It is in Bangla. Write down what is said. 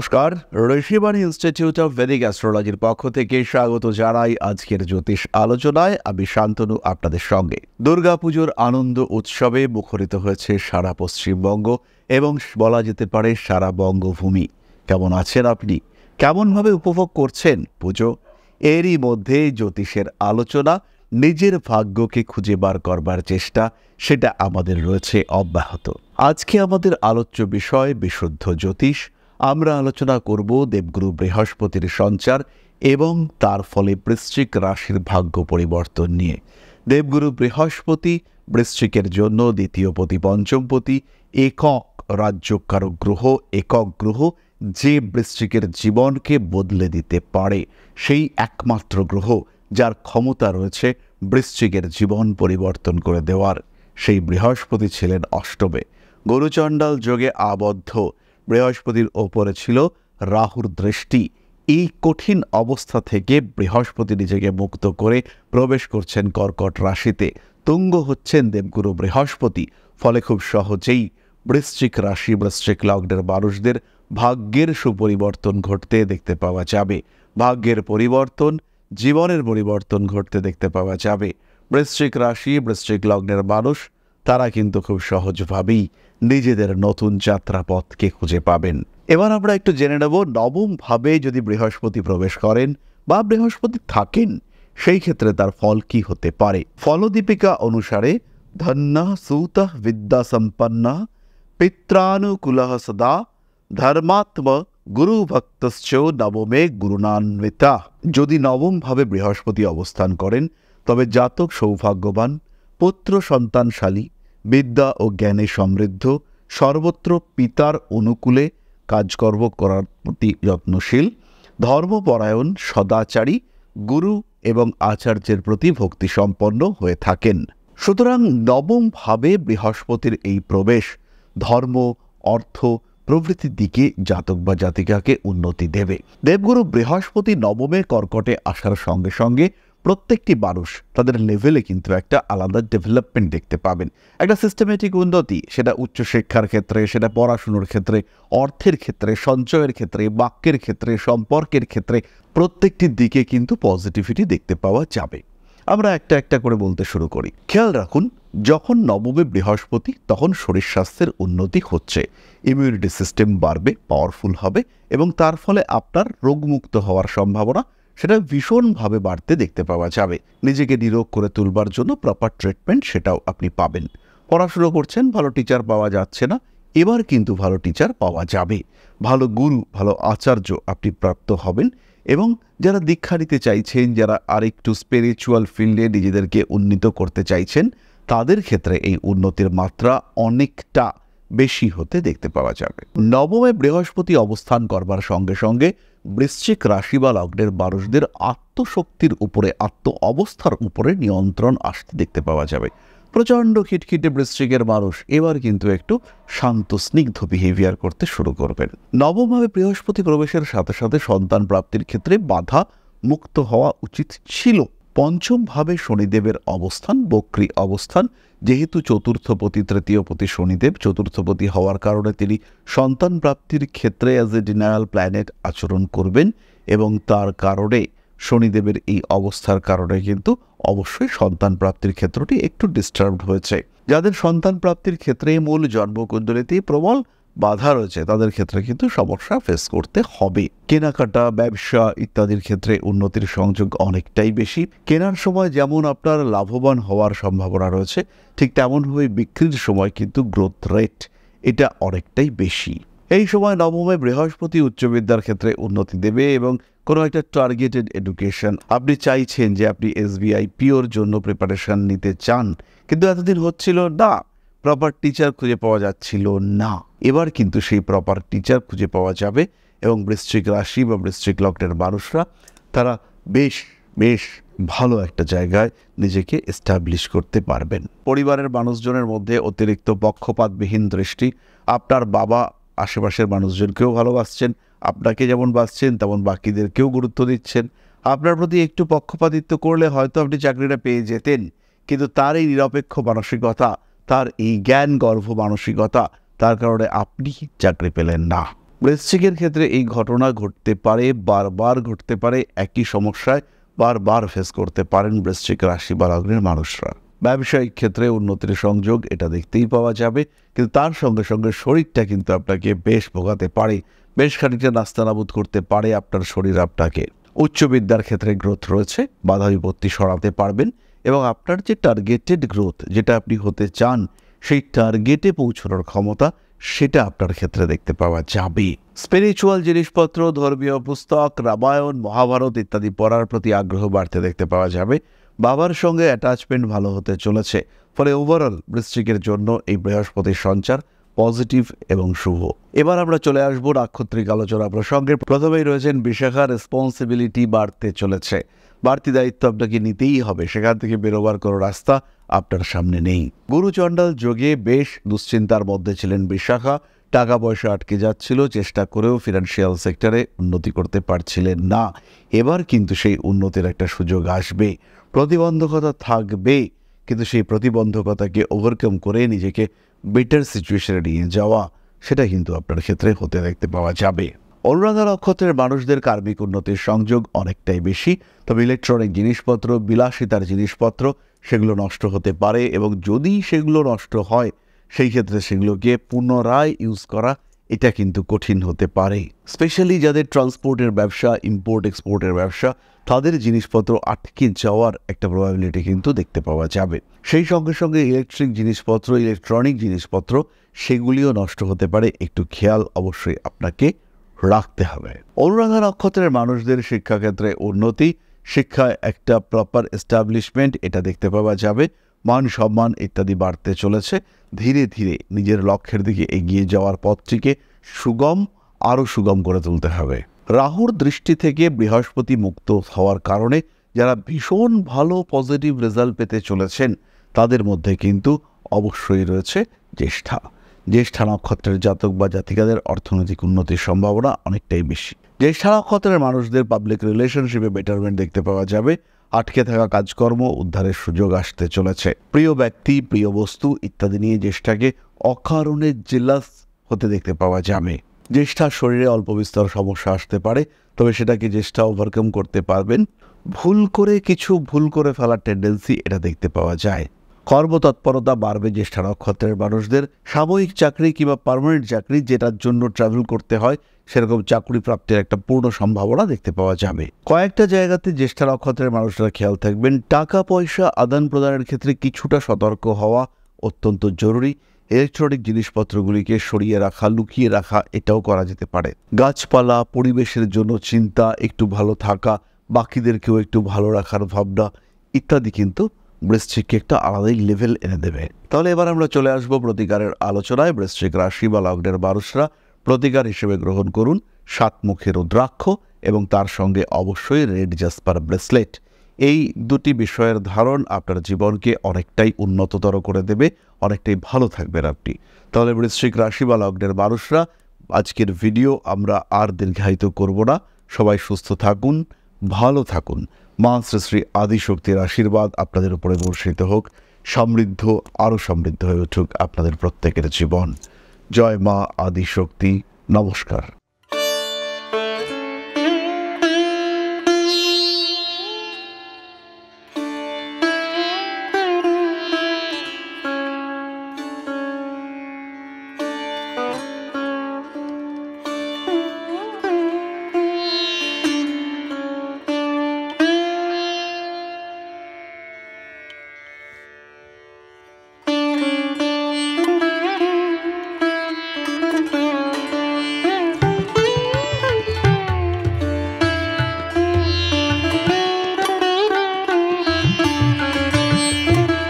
নমস্কার, ঋষিবাণী ইনস্টিটিউট অফ ভেদিক অ্যাস্ট্রোলজির পক্ষ থেকে স্বাগত জানাই আজকের জ্যোতিষ আলোচনায়। আমি শান্তনু আপনাদের সঙ্গে। দুর্গাপুজোর আনন্দ উৎসবে মুখরিত হয়েছে সারা পশ্চিমবঙ্গ এবং বলা যেতে পারে সারা বঙ্গভূমি। কেমন আছেন আপনি? কেমনভাবে উপভোগ করছেন পুজো? এরই মধ্যে জ্যোতিষের আলোচনা, নিজের ভাগ্যকে খুঁজে বার করবার চেষ্টা, সেটা আমাদের রয়েছে অব্যাহত। আজকে আমাদের আলোচ্য বিষয় বিশুদ্ধ জ্যোতিষ। আমরা আলোচনা করব দেবগুরু বৃহস্পতির সঞ্চার এবং তার ফলে বৃশ্চিক রাশির ভাগ্য পরিবর্তন নিয়ে। দেবগুরু বৃহস্পতি বৃশ্চিকের জন্য দ্বিতীয়পতি পঞ্চমপতি, একক রাজ্যকারক গ্রহ, একক গ্রহ, যে বৃশ্চিকের জীবনকে বদলে দিতে পারে, সেই একমাত্র গ্রহ যার ক্ষমতা রয়েছে বৃশ্চিকের জীবন পরিবর্তন করে দেওয়ার। সেই বৃহস্পতি ছিলেন অষ্টমে। গুরুচণ্ডাল যোগে আবদ্ধ বৃহস্পতির ওপরে ছিল রাহুর দৃষ্টি। এই কঠিন অবস্থা থেকে বৃহস্পতি নিজেকে মুক্ত করে প্রবেশ করছেন কর্কট রাশিতে। তুঙ্গ হচ্ছেন দেবগুরু বৃহস্পতি। ফলে খুব সহজেই বৃশ্চিক রাশি, বৃশ্চিক লগ্নের মানুষদের ভাগ্যের সুপরিবর্তন ঘটতে দেখতে পাওয়া যাবে। ভাগ্যের পরিবর্তন, জীবনের পরিবর্তন ঘটতে দেখতে পাওয়া যাবে। বৃশ্চিক রাশি, বৃশ্চিক লগ্নের মানুষ তারা কিন্তু খুব সহজভাবেই নিজেদের নতুন যাত্রাপথকে খুঁজে পাবেন। এবার আমরা একটু জেনে নেব নবম ভাবে যদি বৃহস্পতি প্রবেশ করেন বা বৃহস্পতি থাকেন, সেই ক্ষেত্রে তার ফল কি হতে পারে। ফলদীপিকা অনুসারে ধন্যা সুতঃ বিদ্যা সম্পন্না পিত্রানুকূলঃ সদা ধর্মাত্ম গুরু ভক্তশ্চ নবমে গুরুণান্বিতা। যদি নবম ভাবে বৃহস্পতি অবস্থান করেন তবে জাতক সৌভাগ্যবান, পুত্র সন্তানশালী, বিদ্যা ও জ্ঞানে সমৃদ্ধ, সর্বত্র পিতার অনুকূলে কাজকর্ম করার প্রতি যত্নশীল, ধর্মপরায়ণ, সদাচারী, গুরু এবং আচার্যের প্রতি ভক্তিসম্পন্ন হয়ে থাকেন। সুতরাং নবম ভাবে বৃহস্পতির এই প্রবেশ ধর্ম, অর্থ প্রভৃতির দিকে জাতক বা জাতিকাকে উন্নতি দেবে। দেবগুরু বৃহস্পতি নবমে কর্কটে আসার সঙ্গে সঙ্গে প্রত্যেকটি মানুষ তাদের লেভেলে কিন্তু একটা আলাদা ডেভেলপমেন্ট দেখতে পাবেন, একটা সিস্টেমেটিক উন্নতি। সেটা উচ্চশিক্ষার ক্ষেত্রে, সেটা পড়াশুনোর ক্ষেত্রে, অর্থের ক্ষেত্রে, সঞ্চয়ের ক্ষেত্রে, বাক্যের ক্ষেত্রে, সম্পর্কের ক্ষেত্রে, প্রত্যেকটি দিকে কিন্তু পজিটিভিটি দেখতে পাওয়া যাবে। আমরা একটা একটা করে বলতে শুরু করি। খেয়াল রাখুন, যখন নবমে বৃহস্পতি তখন শরীর স্বাস্থ্যের উন্নতি হচ্ছে, ইমিউনিটি সিস্টেম বাড়বে, পাওয়ারফুল হবে এবং তার ফলে আপনার রোগমুক্ত হওয়ার সম্ভাবনা সেটা ভীষণভাবে বাড়তে দেখতে পাওয়া যাবে। নিজেকে নিরোগ করে তুলবার জন্য প্রপার ট্রিটমেন্ট সেটাও আপনি পাবেন। পড়াশুনো করছেন, ভালো টিচার পাওয়া যাচ্ছে না, এবার কিন্তু ভালো টিচার পাওয়া যাবে। ভালো গুরু, ভালো আচার্য আপনি প্রাপ্ত হবেন এবং যারা দীক্ষা নিতে চাইছেন, যারা আরেকটু স্পিরিচুয়াল ফিল্ডে নিজেদেরকে উন্নীত করতে চাইছেন, তাদের ক্ষেত্রে এই উন্নতির মাত্রা অনেকটা বেশি হতে দেখতে পাওয়া যাবে। নবমে বৃহস্পতি অবস্থান করবার সঙ্গে সঙ্গে বৃশ্চিক রাশি বা লগ্নের মানুষদের আত্মশক্তির উপরে, আত্ম অবস্থার উপরে নিয়ন্ত্রণ আসতে দেখতে পাওয়া যাবে। প্রচণ্ড খিটখিটে বৃশ্চিকের মানুষ এবার কিন্তু একটু শান্ত স্নিগ্ধ বিহেভিয়ার করতে শুরু করবেন। নবমভাবে বৃহস্পতি প্রবেশের সাথে সাথে সন্তান প্রাপ্তির ক্ষেত্রে বাধা মুক্ত হওয়া উচিত ছিল। পঞ্চম ভাবে শনিদেবের অবস্থান, বক্রী অবস্থান, যেহেতু চতুর্থপতি, তৃতীয়পতি শনিদেব চতুর্থপতি হওয়ার কারণে তিনি সন্তান প্রাপ্তির ক্ষেত্রে অ্যাজ এ ডিনায়াল প্ল্যানেট আচরণ করবেন এবং তার কারণে শনিদেবের এই অবস্থার কারণে কিন্তু অবশ্যই সন্তান প্রাপ্তির ক্ষেত্রটি একটু ডিস্টার্বড হয়েছে। যাদের সন্তান প্রাপ্তির ক্ষেত্রে মূল জন্মকুণ্ডলিতে প্রবল বাধা রয়েছে তাদের ক্ষেত্রে কিন্তু সমস্যা ফেস করতে হবে। কেনাকাটা, ব্যবসা ইত্যাদির ক্ষেত্রে উন্নতির সংযোগ অনেকটাই বেশি। কেনার সময় যেমন আপনার লাভবান হওয়ার সম্ভাবনা রয়েছে, ঠিক তেমনভাবে বিক্রির সময় কিন্তু গ্রোথ রেট এটা অনেকটাই বেশি। এই সময় নবমে বৃহস্পতি উচ্চবিদ্যার ক্ষেত্রে উন্নতি দেবে এবং কোনো একটা টার্গেটেড এডুকেশন আপনি চাইছেন যে আপনি SBI পিওর জন্য প্রিপারেশন নিতে চান, কিন্তু এতদিন হচ্ছিল না, প্রপার টিচার খুঁজে পাওয়া যাচ্ছিল না। এবার কিন্তু সেই প্রপার টিচার খুঁজে পাওয়া যাবে এবং বৃশ্চিক রাশি বা বৃশ্চিক লগ্নের মানুষরা তারা বেশ বেশ ভালো একটা জায়গায় নিজেকে এস্টাবলিশ করতে পারবেন। পরিবারের মানুষজনের মধ্যে অতিরিক্ত পক্ষপাতবিহীন দৃষ্টি, আপনার বাবা আশেপাশের মানুষজনকেও ভালোবাসছেন, আপনাকে যেমন বাসছেন তেমন বাকিদেরকেও গুরুত্ব দিচ্ছেন। আপনার প্রতি একটু পক্ষপাতিত্ব করলে হয়তো আপনি চাকরিটা পেয়ে যেতেন, কিন্তু তার এই নিরপেক্ষ মানসিকতা, তার এই জ্ঞান গর্ভ মানসিকতা, তার কারণে আপনি চাকরি পেলেন না। বৃশ্চিকের ক্ষেত্রে এই ঘটনা ঘটতে পারে, বারবার ঘটতে পারে, একই সমস্যায় বারবার ফেস করতে পারেন বৃশ্চিক রাশি বা লগ্নের মানুষরা। ব্যবসায়িক ক্ষেত্রে উন্নতির সংযোগ এটা দেখতেই পাওয়া যাবে, কিন্তু তার সঙ্গে সঙ্গে শরীরটা কিন্তু আপনাকে বেশ ভোগাতে পারে, বেশ খানিকটা নাস্তানাবুদ করতে পারে আপনার শরীর আপনাকে। উচ্চ বিদ্যার ক্ষেত্রে গ্রোথ রয়েছে, বাধা বিপত্তি সরাতে পারবেন এবং আপনার যে টার্গেটেড গ্রোথ, যেটা আপনি হতে চান, সেই টার্গেটে পৌঁছানোর ক্ষমতা সেটা আপনার ক্ষেত্রে দেখতে পাওয়া যাবে। স্পিরিচুয়াল জিনিসপত্র, ধর্মীয় পুস্তক, রামায়ণ, মহাভারত ইত্যাদি পড়ার প্রতি আগ্রহ বাড়তে দেখতে পাওয়া যাবে। বাবার সঙ্গে অ্যাটাচমেন্ট ভালো হতে চলেছে, ফলে ওভারঅল বৃশ্চিকের জন্য এই বৃহস্পতির সঞ্চার পজিটিভ এবং শুভ। এবার আমরা চলে আসবো নাক্ষত্রিক আলোচনা প্রসঙ্গে। প্রথমেই রয়েছেন বিশাখা। রেসপন্সিবিলিটি বাড়তে চলেছে, বাড়তি দায়িত্ব আপনাকে নিতেই হবে, সেখান থেকে বেরোবার কোনো রাস্তা আপনার সামনে নেই। গুরুচণ্ডাল যোগে বেশ দুশ্চিন্তার মধ্যে ছিলেন বিশাখা, টাকা পয়সা আটকে যাচ্ছিল, চেষ্টা করেও ফিনান্সিয়াল সেক্টরে উন্নতি করতে পারছিলেন না। এবার কিন্তু সেই উন্নতির একটা সুযোগ আসবে। প্রতিবন্ধকতা থাকবে, কিন্তু সেই প্রতিবন্ধকতাকে ওভারকাম করে নিজেকে বেটার সিচুয়েশনে নিয়ে যাওয়া, সেটা কিন্তু আপনার ক্ষেত্রে হতে দেখতে পাওয়া যাবে। অনুরাধা নক্ষত্রের মানুষদের কার্মিক উন্নতির সংযোগ অনেকটাই বেশি, তবে ইলেকট্রনিক জিনিসপত্র, বিলাসিতার জিনিসপত্র সেগুলো নষ্ট হতে পারে, এবং যদি সেগুলো নষ্ট হয় সেই ক্ষেত্রে সেগুলোকে পুনরায় ইউজ করা এটা কিন্তু কঠিন হতে পারে। স্পেশালি যাদের ট্রান্সপোর্টের ব্যবসা, ইম্পোর্ট এক্সপোর্টের ব্যবসা, তাদের জিনিসপত্র আটকে যাওয়ার একটা প্রবাবিলিটি কিন্তু দেখতে পাওয়া যাবে। সেই সঙ্গে সঙ্গে ইলেকট্রিক জিনিসপত্র, ইলেকট্রনিক জিনিসপত্র সেগুলিও নষ্ট হতে পারে, একটু খেয়াল অবশ্যই আপনাকে রাখতে হবে। অনুরাধা নক্ষত্রের মানুষদের শিক্ষাক্ষেত্রে উন্নতি, শিক্ষায় একটা প্রপার এস্টাবলিশমেন্ট এটা দেখতে পাওয়া যাবে। মান সম্মান ইত্যাদি বাড়তে চলেছে। ধীরে ধীরে নিজের লক্ষ্যের দিকে এগিয়ে যাওয়ার পথটিকে সুগম, আরও সুগম করে তুলতে হবে। রাহুর দৃষ্টি থেকে বৃহস্পতি মুক্ত হওয়ার কারণে যারা ভীষণ ভালো পজিটিভ রেজাল্ট পেতে চলেছেন, তাদের মধ্যে কিন্তু অবশ্যই রয়েছে জ্যেষ্ঠা। জ্যেষ্ঠা নক্ষত্রের জাতক বা জাতিকাদের অর্থনৈতিক উন্নতির সম্ভাবনা অনেকটাই বেশি। জ্যেষ্ঠা নক্ষত্রের মানুষদের পাবলিক রিলেশনশিপে বেটারমেন্ট দেখতে পাওয়া যাবে। আটকে থাকা কাজকর্ম উদ্ধারের সুযোগ আসতে চলেছে। প্রিয় ব্যক্তি, প্রিয় বস্তু ইত্যাদি নিয়ে জ্যেষ্ঠাকে অকারণে জেলাস হতে দেখতে পাওয়া যাবে। জ্যেষ্ঠার শরীরে অল্প বিস্তর সমস্যা আসতে পারে, তবে সেটাকে জ্যেষ্ঠা ওভারকাম করতে পারবেন। কিছু ভুল করে ফেলার টেন্ডেন্সি এটা দেখতে পাওয়া যায়। কর্মতৎপরতা বাড়বে জ্যেষ্ঠা নক্ষত্রের মানুষদের। সাময়িক চাকরি কিংবা পার্মানেন্ট চাকরি, যেটার জন্য ট্রাভেল করতে হয়, সেরকম চাকরি প্রাপ্তির একটা পূর্ণ সম্ভাবনা দেখতে পাওয়া যাবে। কয়েকটা জায়গাতে জ্যেষ্ঠা নক্ষত্রের মানুষরা খেয়াল থাকবেন। টাকা পয়সা আদান প্রদানের ক্ষেত্রে কিছুটা সতর্ক হওয়া অত্যন্ত জরুরি। ইলেকট্রনিক জিনিসপত্রগুলিকে সরিয়ে রাখা, লুকিয়ে রাখা এটাও করা যেতে পারে। গাছপালা, পরিবেশের জন্য চিন্তা, একটু ভালো থাকা, বাকিদেরকেও একটু ভালো রাখার ভাবনা ইত্যাদি কিন্তু বৃশ্চিককে একটা আলাদাই লেভেল এনে দেবে। তাহলে এবার আমরা চলে আসবো প্রতিকারের আলোচনায়। বৃশ্চিক রাশি বা লগ্নের মানুষরা প্রতিকার হিসেবে গ্রহণ করুন 7 মুখের রুদ্রাক্ষ এবং তার সঙ্গে অবশ্যই রেড জাসপার ব্রেসলেট। এই দুটি বিষয়ের ধারণ আপনার জীবনকে অনেকটাই উন্নততর করে দেবে, অনেকটাই ভালো থাকবেন আপনি। তাহলে বৃশ্চিক রাশি বা লগ্নের মানুষরা, আজকের ভিডিও আমরা আর দীর্ঘায়িত করব না। সবাই সুস্থ থাকুন, ভালো থাকুন। মা শ্রী শ্রী আদিশক্তির আশীর্বাদ আপনাদের উপরে বর্ষিত হোক। সমৃদ্ধ, আরও সমৃদ্ধ হয়ে উঠুক আপনাদের প্রত্যেকের জীবন। জয় মা আদিশক্তি। নমস্কার।